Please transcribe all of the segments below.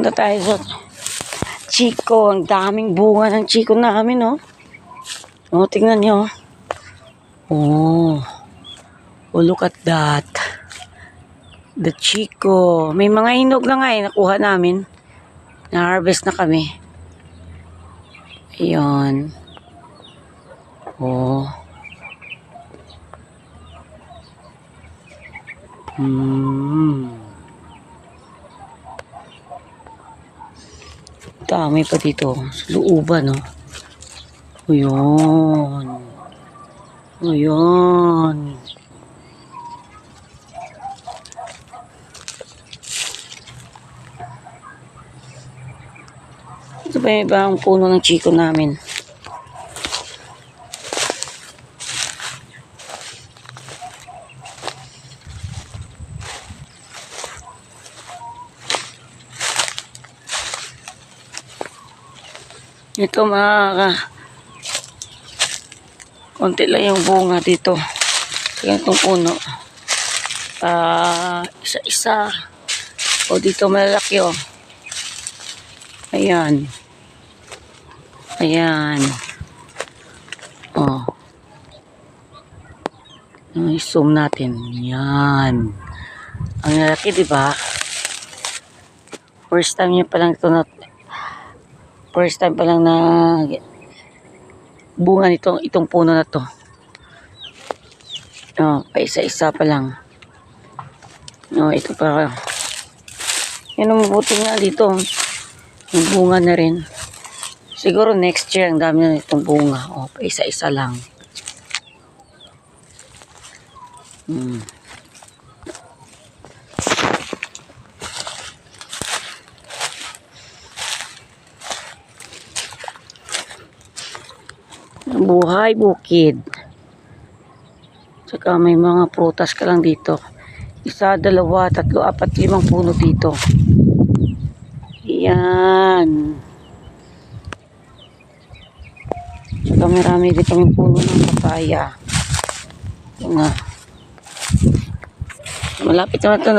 Punta tayo sa Chico. Ang daming bunga ng Chico namin, oh. Oh, tingnan nyo. Oh. Oh, look at that. The Chico. May mga hinog na nga eh. Nakuha namin. Na-harvest na kami. Ayun. Oh. Dami pa dito. Sa looban, no? Ayun. Ayun. Ito ba yung ibang puno ng Chico namin? Ito konti lang yung bunga dito sa ganitong puno. Isa-isa. O dito malaki, oh. Ayan. Ayan. Oh. I-zoom natin. Yan. Ang lalaki, diba? First time pa lang na bunga itong puno na to. Oh, pa isa-isa pa lang. Oh, ito pa. Yan ang mabuti nga dito. Yung bunga na rin. Siguro next year ang dami na itong bunga. Oh, pa isa-isa lang. Buhay bukid. Tsaka may mga prutas ka lang dito. 1, 2, 3, 4, 5 puno dito. Yan. Tsaka marami din kami puno ng papaya. Yung malapit naman ito,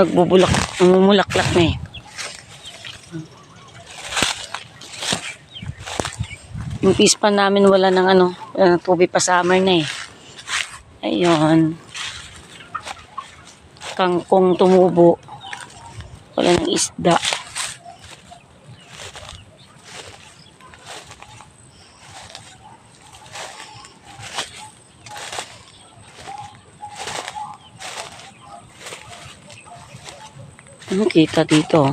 namumulaklak na eh. Yung pispan namin wala ng tubig pa summer na eh. Ayun. Kangkong tumubo. Wala ng isda. Ano kita dito?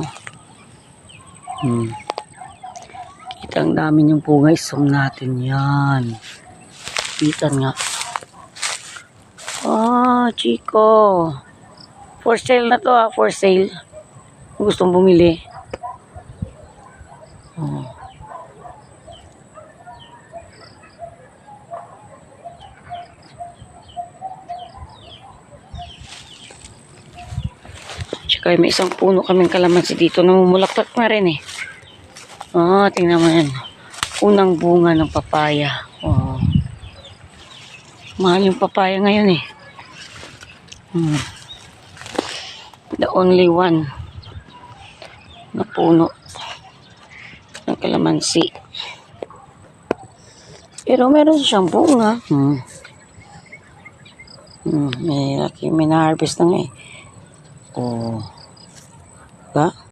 Kita ang dami yung bunga. Isum natin yan. Kita nga. Chico. For sale na to, for sale. Kung gustong bumili. Tsaka may isang puno kaming kalamansi dito. Namumulaklak na rin eh. Tingnan mo yan. Unang bunga ng papaya. Mahal yung papaya ngayon eh. The only one na puno ng kalamansi. Pero meron siyang bunga. May na-harvest na nga eh. Diba?